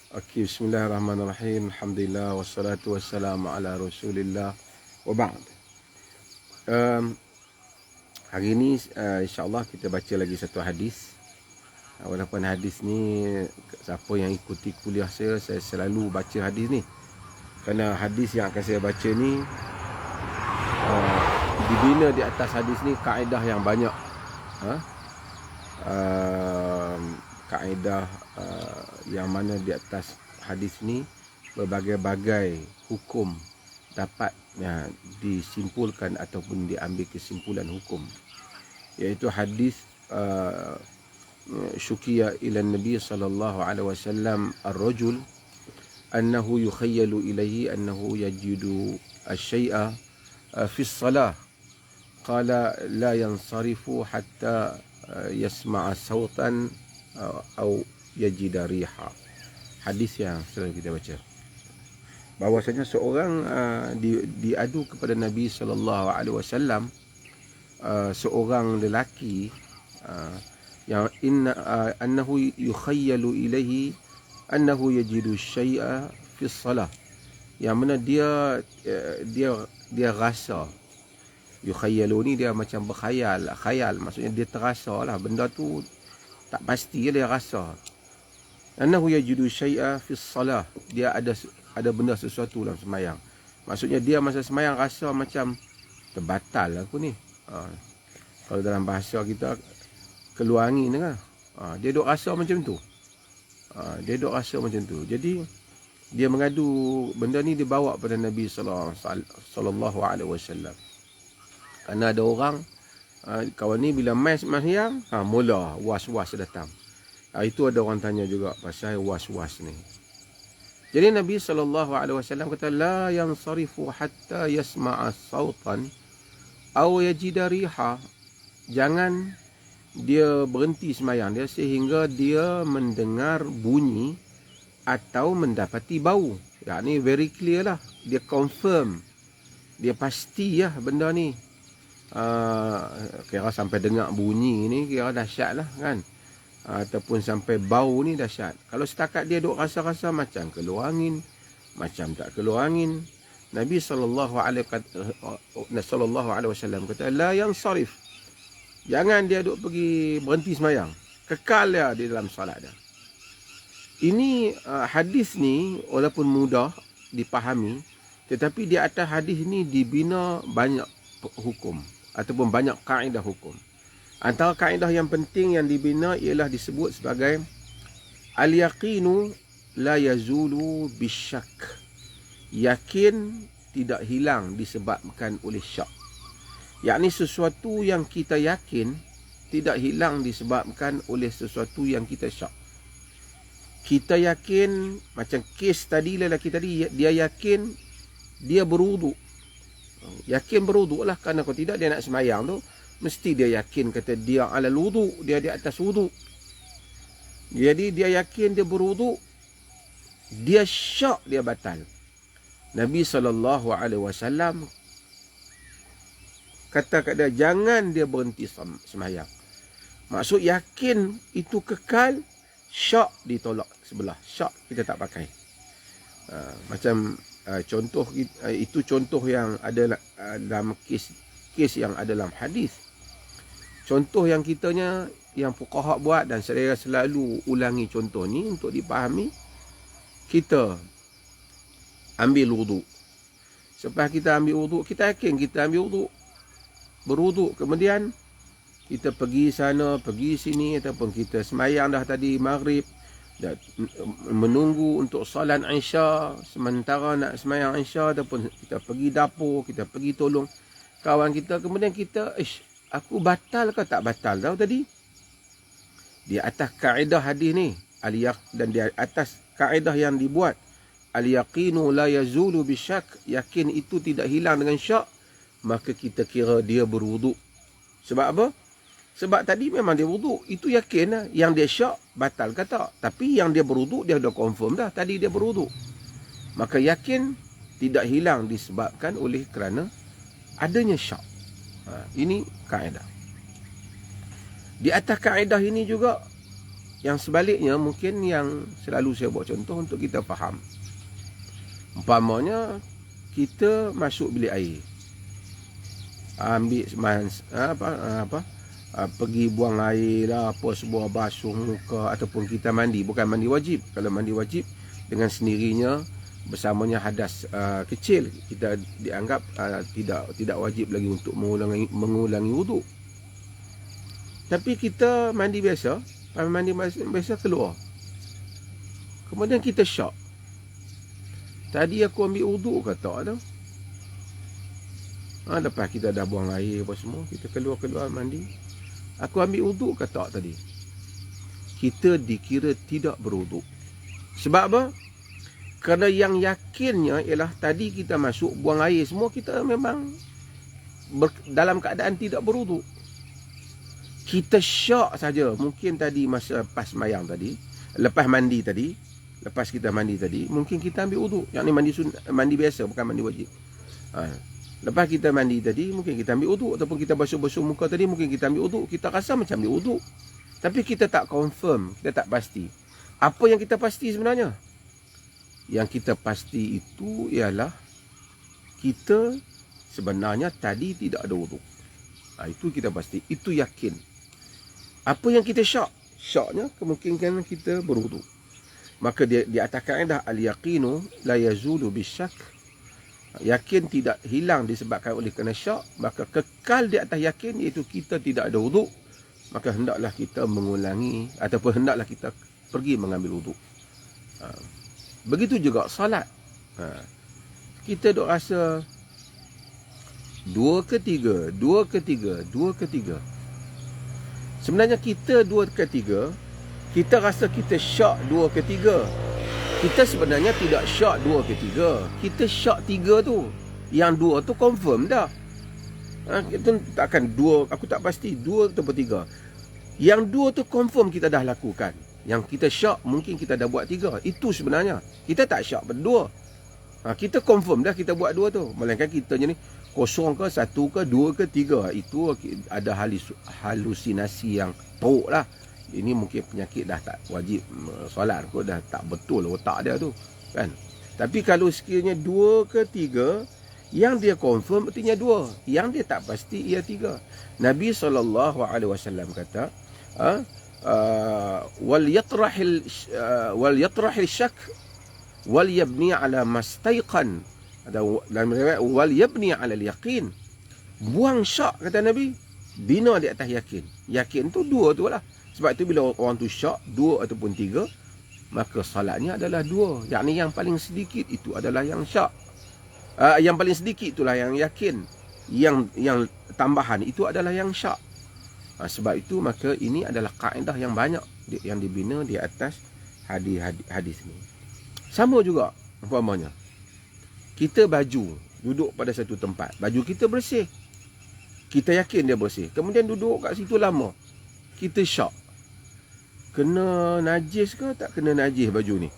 Okey, bismillahirrahmanirrahim. Alhamdulillah wassalatu wassalamu ala Rasulillah wa ba'd. Hari ni insya-Allah kita baca lagi satu hadis. Walaupun hadis ni siapa yang ikuti kuliah saya selalu baca hadis ni. Kerana hadis yang akan saya baca ni dibina di atas hadis ni kaedah yang banyak. Kaedah yang mana di atas hadis ni berbagai-bagai hukum dapat disimpulkan ataupun diambil kesimpulan hukum, iaitu hadis syukiya ila Nabi sallallahu alaihi wasallam ar-rajul annahu yukhayyalu ilaihi annahu yajidu asy-syai'a fi as-salah qala la yansarifu hatta yasma'a sautan atau yajida riha. Hadis yang sering kita baca, bahwasanya seorang diadu kepada Nabi sallallahu alaihi wasallam, seorang lelaki yang annahu yukhayyalu ilaihi annahu yajidu syai'a fi shalah, yang mana dia rasa, yukhayyalu ni dia macam berkhayal, khayal maksudnya dia terasa lah benda tu tak pasti, dia rasa. Annahu yajidu syai'a fi shalah, dia ada benda sesuatu dalam semayang. Maksudnya dia masa semayang rasa macam terbatal aku ni. Kalau dalam bahasa kita keluar angin kan. Dia duk rasa macam tu. Jadi dia mengadu benda ni, dibawa pada Nabi sallallahu alaihi wasallam. Kerana ada orang kawan ni bila mai sembahyang mula was-was datang. Itu ada orang tanya juga pasal was-was ni. Jadi Nabi sallallahu alaihi wasallam kata la yansarifu hatta yasma'a sautan aw yajida riha. Jangan dia berhenti sembahyang dia sehingga dia mendengar bunyi atau mendapati bau. Yakni very clear lah, dia confirm, dia pasti lah benda ni. Kira sampai dengar bunyi ni kira dahsyat lah kan, ataupun sampai bau ni dahsyat. Kalau setakat dia duk rasa-rasa macam keluar angin, macam tak keluar angin, Nabi sallallahu alaihi wasallam kata la yansarif, jangan dia duk pergi berhenti sembahyang, kekal dia di dalam solat dia. Ini hadis ni walaupun mudah dipahami, tetapi di atas hadis ni dibina banyak hukum ataupun banyak kaedah hukum. Antara kaedah yang penting yang dibina ialah disebut sebagai al-yaqinu la yazulu bisyak. Yakin tidak hilang disebabkan oleh syak. Yakni sesuatu yang kita yakin tidak hilang disebabkan oleh sesuatu yang kita syak. Kita yakin, macam kes tadi, lelaki tadi, dia yakin dia berwuduk. Yakin berwuduk lah, kerana kalau tidak dia nak semayang tu mesti dia yakin kata dia ala wuduk, dia di atas wuduk. Jadi dia yakin dia berwuduk, dia syak dia batal. Nabi SAW kata kat dia jangan dia berhenti semayang. Maksud yakin itu kekal, syak ditolak sebelah, syak kita tak pakai. Macam contoh itu contoh yang ada dalam kes yang ada dalam hadis. Contoh yang kitanya yang fuqaha buat dan saya selalu ulangi contoh ni untuk dipahami. Kita ambil wuduk. Selepas kita ambil wuduk, kita yakin kita ambil wuduk, berwuduk, kemudian kita pergi sana, pergi sini, ataupun kita semayang dah tadi maghrib, dah menunggu untuk salat Isya, sementara nak semayang Isya, ataupun kita pergi dapur, kita pergi tolong kawan kita, kemudian kita aku batal ke tak batal tahu tadi. Di atas kaedah hadis ni dan di atas kaedah yang dibuat al-yaqinu la yazulu bisyak, yakin itu tidak hilang dengan syak, maka kita kira dia berwuduk. Sebab apa? Sebab tadi memang dia wuduk, itu yakin lah. Yang dia syak batal ke tak, tapi yang dia berwuduk dia dah confirm dah tadi dia berwuduk, maka yakin tidak hilang disebabkan oleh kerana adanya syak. Ini kaedah. Di atas kaedah ini juga yang sebaliknya mungkin yang selalu saya buat contoh untuk kita faham. Umpamanya kita masuk bilik air, ambil pergi buang air lah, apa sebuah basuh muka, ataupun kita mandi, bukan mandi wajib. Kalau mandi wajib dengan sendirinya bersamanya hadas kecil, kita dianggap tidak wajib lagi untuk mengulangi wuduk. Tapi kita mandi biasa keluar, kemudian kita syak, tadi aku ambil wuduk ke tak tu? Lepas kita dah buang air apa semua, kita keluar mandi, aku ambil wuduk ke tak tadi? Kita dikira tidak berwuduk. Sebab apa? Kerana yang yakinnya ialah tadi kita masuk buang air semua, kita memang dalam keadaan tidak berwuduk. Kita syak saja, mungkin tadi masa pas mayang tadi, lepas kita mandi tadi, mungkin kita ambil wuduk. Yang ni mandi biasa, bukan mandi wajib. Lepas kita mandi tadi, mungkin kita ambil wuduk, ataupun kita basuh-basuh muka tadi, mungkin kita ambil wuduk. Kita rasa macam ambil wuduk, tapi kita tak confirm, kita tak pasti. Apa yang kita pasti sebenarnya? Yang kita pasti itu ialah kita sebenarnya tadi tidak ada wuduk. Itu kita pasti, itu yakin. Apa yang kita syak? Syaknya kemungkinan kita berwuduk. Maka di atas kaedah al-yaqinu la yazulu bisyak. Yakin tidak hilang disebabkan oleh kerana syak, maka kekal di atas yakin, iaitu kita tidak ada wuduk. Maka hendaklah kita mengulangi, ataupun hendaklah kita pergi mengambil wuduk. Begitu juga salat. Kita duk rasa 2 ke 3. Sebenarnya kita 2 ke 3, kita rasa kita syak 2 ke 3. Kita sebenarnya tidak syak 2 ke 3. Kita syak 3 tu. Yang 2 tu confirm dah. Kita takkan 2, aku tak pasti 2 atau 3. Yang 2 tu confirm kita dah lakukan. Yang kita syak mungkin kita dah buat 3. Itu sebenarnya. Kita tak syak berdua. Kita confirm dah kita buat 2 tu. Melainkan kita ni kosong ke, 1 ke, 2 ke, 3. Itu ada halusinasi yang teruk lah. Ini mungkin penyakit dah tak wajib solat kot, dah tak betul otak dia tu, kan. Tapi kalau sekiranya 2 ke 3, yang dia confirm artinya 2, yang dia tak pasti ia 3. Nabi SAW kata, wal yatrahil syak wal yabni ala mastaiqan, dalam riwayat wal yabni ala al-yaqin. Buang syak, kata Nabi, bina di atas yakin. Yakin tu 2 tu lah. Sebab itu bila orang tu syak 2 ataupun 3, maka salatnya adalah 2. Yakni yang paling sedikit itu adalah yang syak. Yang paling sedikit itulah yang yakin. Yang tambahan itu adalah yang syak. Sebab itu maka ini adalah kaedah yang banyak yang dibina di atas hadis ini. Sama juga umpamanya, kita duduk pada satu tempat, baju kita bersih, kita yakin dia bersih, kemudian duduk kat situ lama, kita syak, kena najis ke tak kena najis baju ni?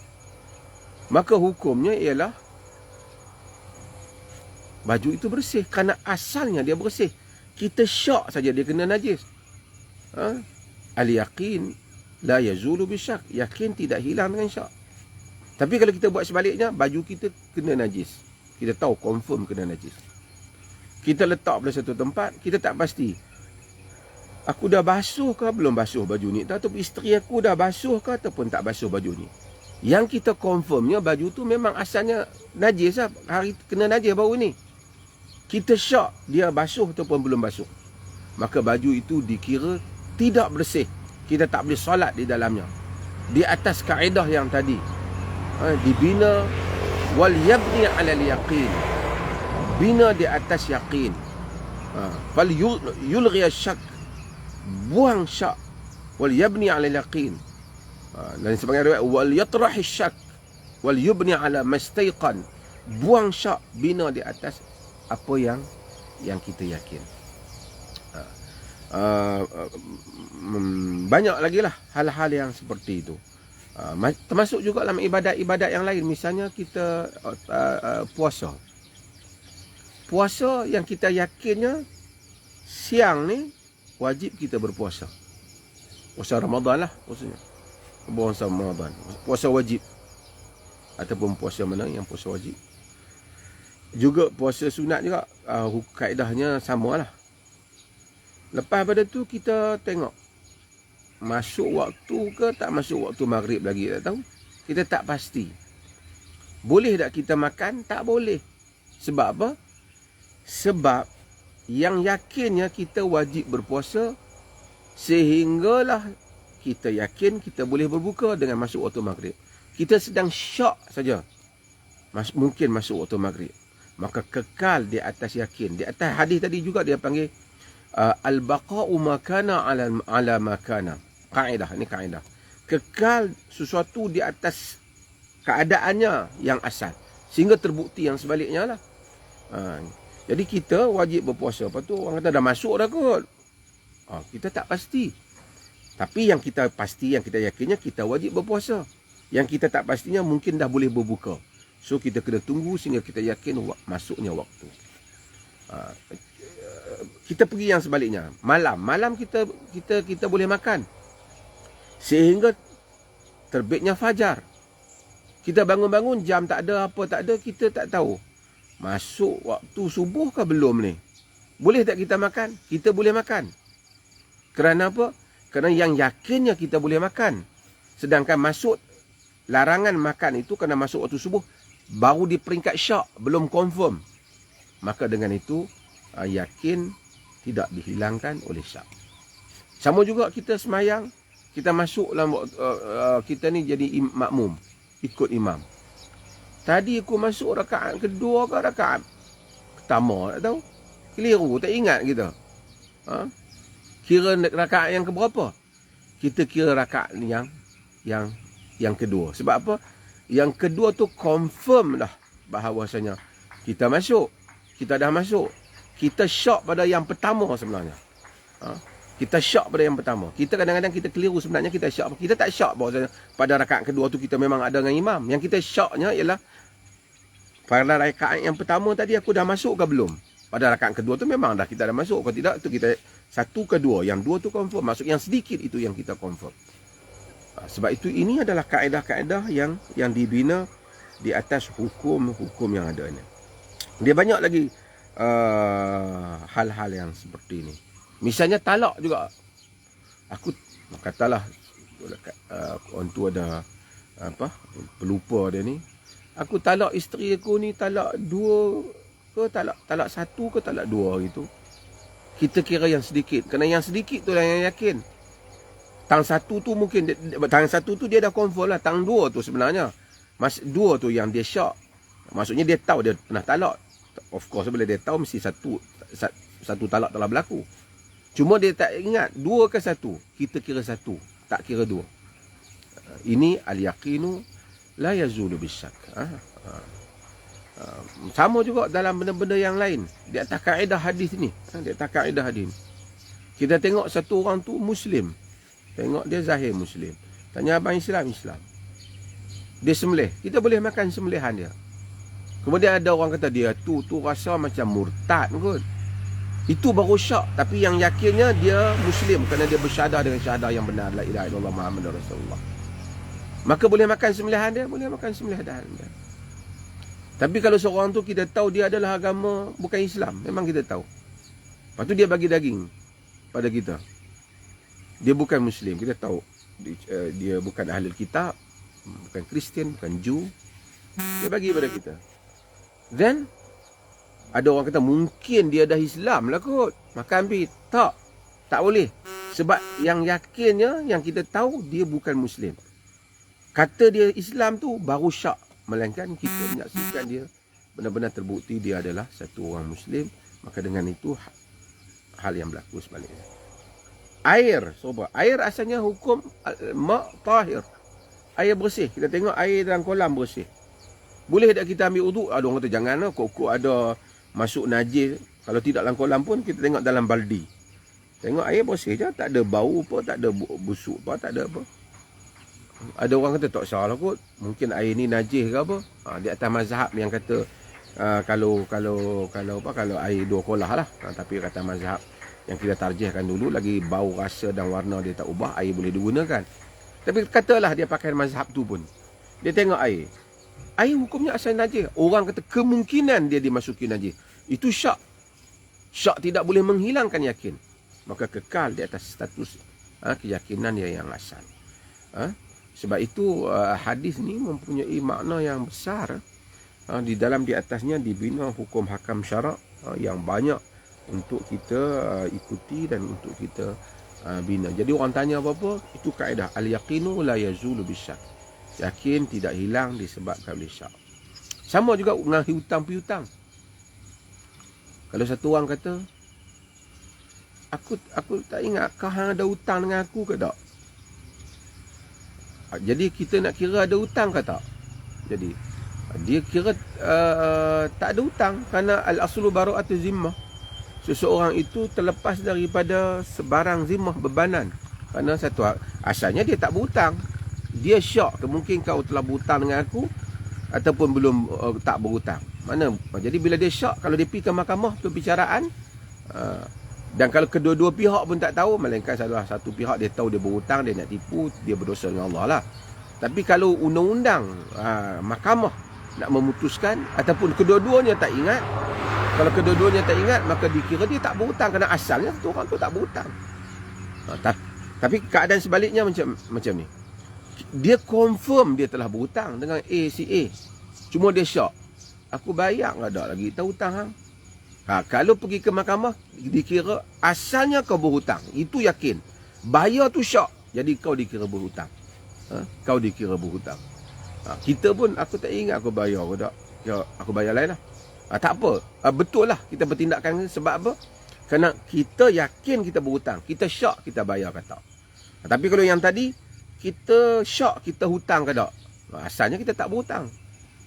Maka hukumnya ialah baju itu bersih, kerana asalnya dia bersih. Kita syak saja dia kena najis. Al-yaqin la yazulu bisyak. Yakin tidak hilang dengan syak. Tapi kalau kita buat sebaliknya, baju kita kena najis, kita tahu confirm kena najis, kita letak pada satu tempat, kita tak pasti, aku dah basuh ke belum basuh baju ni, ataupun isteri aku dah basuh ke ataupun tak basuh baju ni. Yang kita confirmnya baju tu memang asalnya najis lah, hari kena najis baru ni. Kita syak dia basuh ataupun belum basuh, maka baju itu dikira tidak bersih, kita tak boleh solat di dalamnya. Di atas kaedah yang tadi, dibina wal yabni ala al-yaqin, bina di atas yakin. Fal yulghi asyak, buang syak, wal yabni ala al-yaqin. Dan sebagai riwayat wal yatrah asyak wal yubni ala mastaiqan, buang syak, bina di atas apa yang kita yakin. Banyak lagi lah hal-hal yang seperti itu. Termasuk juga dalam ibadat-ibadat yang lain. Misalnya kita puasa. Puasa yang kita yakinnya siang ni wajib kita berpuasa. Puasa Ramadan lah maksudnya. Puasa Ramadan. Puasa wajib. Ataupun puasa mana yang puasa wajib. Juga puasa sunat juga. Kaedahnya sama lah. Lepas pada tu kita tengok. Masuk waktu ke tak masuk waktu maghrib lagi. Tak tahu. Kita tak pasti. Boleh tak kita makan? Tak boleh. Sebab apa? Sebab yang yakinnya kita wajib berpuasa. Sehinggalah kita yakin kita boleh berbuka dengan masuk waktu maghrib. Kita sedang syak saja. Mungkin masuk waktu maghrib. Maka kekal di atas yakin. Di atas hadis tadi juga dia panggil al-baqa'u makana ala makana. Kaedah, ini kaedah. Kekal sesuatu di atas keadaannya yang asal. Sehingga terbukti yang sebaliknya lah. Jadi kita wajib berpuasa. Lepas tu orang kata dah masuk dah kot. Kita tak pasti. Tapi yang kita pasti, yang kita yakinnya kita wajib berpuasa. Yang kita tak pastinya mungkin dah boleh berbuka. So kita kena tunggu sehingga kita yakin masuknya waktu. Kita pergi yang sebaliknya. Malam kita boleh makan. Sehingga terbitnya fajar. Kita bangun-bangun jam tak ada, apa tak ada, kita tak tahu. Masuk waktu subuh ke belum ni? Boleh tak kita makan? Kita boleh makan. Kerana apa? Kerana yang yakinnya kita boleh makan. Sedangkan masuk larangan makan itu kerana masuk waktu subuh baru di peringkat syak, belum confirm. Maka dengan itu yakin tidak dihilangkan oleh syak. Sama juga kita semayang, kita masuk dalam kita ni jadi makmum, ikut imam. Tadi aku masuk rakaat kedua ke rakaat pertama, tak tahu. Keliru, tak ingat kita. Kira rakaat yang keberapa? Kita kira rakaat yang kedua. Sebab apa? Yang kedua tu confirm dah bahawasanya kita masuk. Kita dah masuk. Kita syak pada yang pertama sebenarnya. Kita syak pada yang pertama. Kita kadang-kadang kita keliru sebenarnya kita syak. Kita tak syak bahawasanya pada rakaat kedua tu kita memang ada dengan imam. Yang kita syaknya ialah pada rakaat yang pertama tadi aku dah masuk ke belum? Pada rakaat kedua tu memang dah kita dah masuk. Kalau tidak tu kita satu ke dua. Yang dua tu confirm. Masuk yang sedikit itu yang kita confirm. Sebab itu ini adalah kaedah-kaedah yang dibina di atas hukum-hukum yang ada ini. Dia banyak lagi hal-hal yang seperti ini. Misalnya talak juga. Aku katalah orang tu ada pelupa dia ni. Aku talak isteri aku ni talak dua ke talak satu ke talak dua gitu. Kita kira yang sedikit. Kerana yang sedikit tu lah yang yakin. Tang satu tu mungkin tang satu tu dia dah confirm lah. Tang dua tu sebenarnya dua tu yang dia syak. Maksudnya dia tahu dia pernah talak. Of course bila dia tahu mesti satu talak telah berlaku. Cuma dia tak ingat dua ke satu. Kita kira satu, tak kira dua. Ini al-yaqinu la yazulu bisyak. Sama juga dalam benda-benda yang lain. Di atas kaedah hadis ni. Di atas kaedah hadis ni. Kita tengok satu orang tu Muslim. Tengok dia zahir Muslim. Tanya abang Islam. Dia sembelih. Kita boleh makan sembelihan dia. Kemudian ada orang kata dia tu rasa macam murtad kot. Itu baru syak. Tapi yang yakinnya dia Muslim. Kerana dia bersyahadah dengan syahadah yang benar. La ilaha illallah Muhammadur Rasulullah. Maka boleh makan sembelihan dia? Boleh makan sembelihan dia. Tapi kalau seorang tu kita tahu dia adalah agama bukan Islam. Memang kita tahu. Lepas tu dia bagi daging pada kita. Dia bukan Muslim. Kita tahu. Dia bukan ahli kitab. Bukan Kristian. Bukan Jew. Dia bagi pada kita. Then ada orang kata mungkin dia dah Islam lah kot. Maka ambil. Tak. Tak boleh. Sebab yang yakinnya, yang kita tahu dia bukan Muslim. Kata dia Islam tu baru syak. Melainkan kita menyaksikan dia benar-benar terbukti dia adalah satu orang Muslim. Maka dengan itu hal yang berlaku sebaliknya. Air. Sobat. Air asalnya hukum ma' tahir. Air bersih. Kita tengok air dalam kolam bersih. Boleh tak kita ambil uduk? Ada orang kata janganlah. Kok ada masuk najis. Kalau tidak dalam kolam pun kita tengok dalam baldi. Tengok air bersih je. Tak ada bau apa. Tak ada busuk apa. Tak ada apa. Ada orang kata tak salah kot. Mungkin air ni najis ke apa. Di atas mazhab yang kata kalau air dua kolah lah. Tapi kata mazhab yang kita tarjihkan dulu lagi bau rasa dan warna dia tak ubah, air boleh digunakan. Tapi katalah dia pakai mazhab tu pun. Dia tengok air. Air hukumnya asal najis. Orang kata kemungkinan dia dimasuki najis. Itu syak. Syak tidak boleh menghilangkan yakin. Maka kekal di atas status keyakinan dia yang asal. Sebab itu hadis ni mempunyai makna yang besar. Di dalam di atasnya dibina hukum hakam syarak yang banyak untuk kita ikuti dan untuk kita bina. Jadi orang tanya apa-apa, itu kaedah al-yaqinu la yazulu bisyak. Yakin tidak hilang disebabkan oleh syak. Sama juga dengan hutang piutang. Kalau satu orang kata, aku tak ingat kau hang ada hutang dengan aku ke tak? Jadi kita nak kira ada hutang ke tak? Jadi dia kira tak ada hutang kerana al-aslu bara'atu zimmah. Seseorang itu terlepas daripada sebarang zimmah, bebanan. Kerana satu asalnya dia tak berhutang. Dia syak mungkin kau telah berhutang dengan aku ataupun belum tak berhutang. Mana? Jadi bila dia syak, kalau dia pergi ke mahkamah perbicaraan, dan kalau kedua-dua pihak pun tak tahu, melainkan salah satu pihak dia tahu dia berhutang, dia nak tipu, dia berdosa dengan Allah lah. Tapi kalau undang-undang mahkamah nak memutuskan ataupun kedua-duanya tak ingat, kalau kedua-duanya tak ingat, maka dikira dia tak berhutang kerana asalnya satu orang tu tak berhutang. Tapi keadaan sebaliknya macam ni. Dia confirm dia telah berhutang dengan A, si A. Cuma dia syak. Aku bayar enggak ada lagi tahu hutang hang. Kalau pergi ke mahkamah, dikira asalnya kau berhutang. Itu yakin. Bayar tu syak. Jadi kau dikira berhutang. Kau dikira berhutang. Kita pun, aku tak ingat aku bayar ke tak. Ya, aku bayar lain lah. Tak apa. Betul lah kita bertindakkan sebab apa? Kerana kita yakin kita berhutang. Kita syak kita bayar ke tak. Tapi kalau yang tadi, kita syak kita hutang ke tak. Asalnya kita tak berhutang.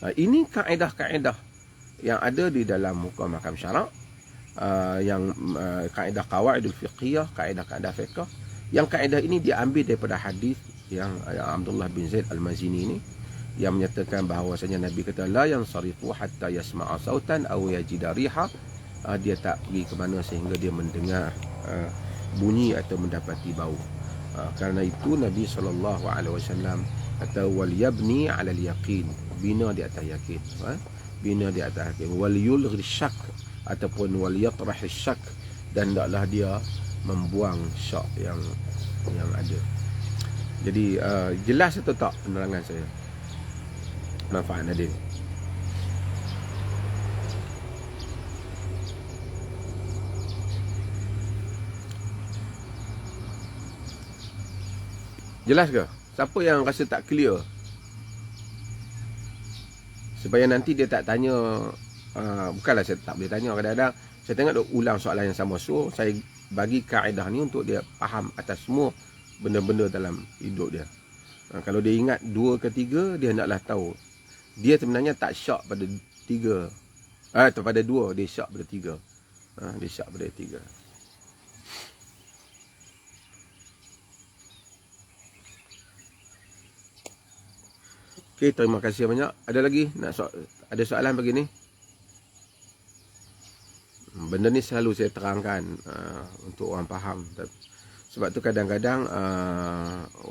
Ini kaedah-kaedah yang ada di dalam hukum hakam syarak, yang kaedah qawaidul fiqhiyah, kaedah-kaedah fiqh. Yang kaedah ini diambil daripada hadis yang Abdullah bin Zaid Al-Mazini ini, yang menyatakan bahawasanya Nabi kata la yansarifu hatta yasma'a sautan aw yajida riha. Dia tak pergi ke mana sehingga dia mendengar bunyi atau mendapati bau. Kerana itu Nabi SAW kata wal yabni 'ala al-yaqin, bina di atas yakin. Bina di atas yakin. Wal yulghir syak ataupun wal yatrah syak, dan hendaklah dia membuang syak yang ada. Jadi jelas atau tak penerangan saya? Manfaat Nadine. Jelas ke? Siapa yang rasa tak clear? Supaya nanti dia tak tanya. Bukanlah saya tak boleh tanya. Kadang-kadang saya tengok dia ulang soalan yang sama. So saya bagi kaedah ni untuk dia faham atas semua benda-benda dalam hidup dia. Kalau dia ingat 2 ke 3, dia hendaklah tahu dia sebenarnya tak syak pada 3. Atau pada 2, dia syak pada 3. Dia syak pada 3. Okey, terima kasih banyak. Ada lagi ada soalan begini? Benda ni selalu saya terangkan untuk orang faham. Sebab tu kadang-kadang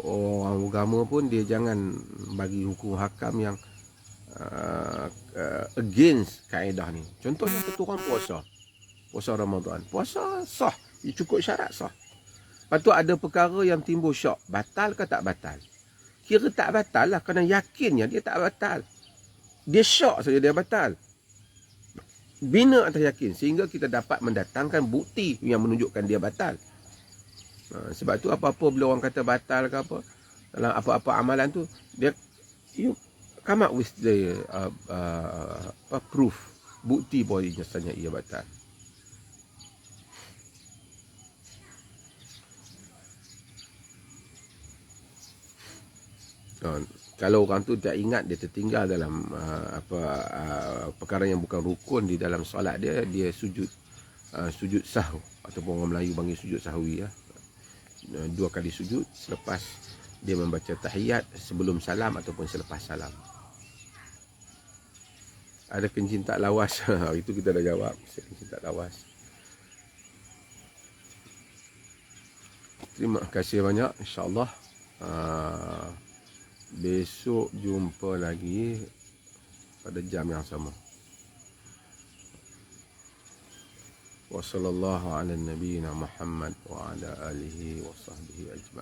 orang agama pun dia jangan bagi hukum hakam yang against kaedah ni. Contohnya satu orang puasa Ramadan. Puasa sah, cukup syarat sah. Lepas tu ada perkara yang timbul syak. Batal ke tak batal? Kira tak batal lah, kerana yakinnya dia tak batal. Dia syak saja dia batal. Bina atas yakin sehingga kita dapat mendatangkan bukti yang menunjukkan dia batal. Sebab tu apa-apa bila orang kata batal ke apa, dalam apa-apa amalan tu, dia you come up with the proof, bukti bahawa nyatanya ia batal. Kalau orang tu tak ingat, dia tertinggal dalam perkara yang bukan rukun di dalam solat dia, dia sujud sahwi, ataupun orang Melayu panggil sujud sahwi ya. 2 kali sujud selepas dia membaca tahiyat, sebelum salam ataupun selepas salam. Ada kencing tak lawas? Itu kita dah jawab, kencing tak lawas. Terima kasih banyak, insya-Allah. Besok jumpa lagi pada jam yang sama. Wa sallallahu ala nabiyyina Muhammad wa ala alihi wa sahbihi ajma'in.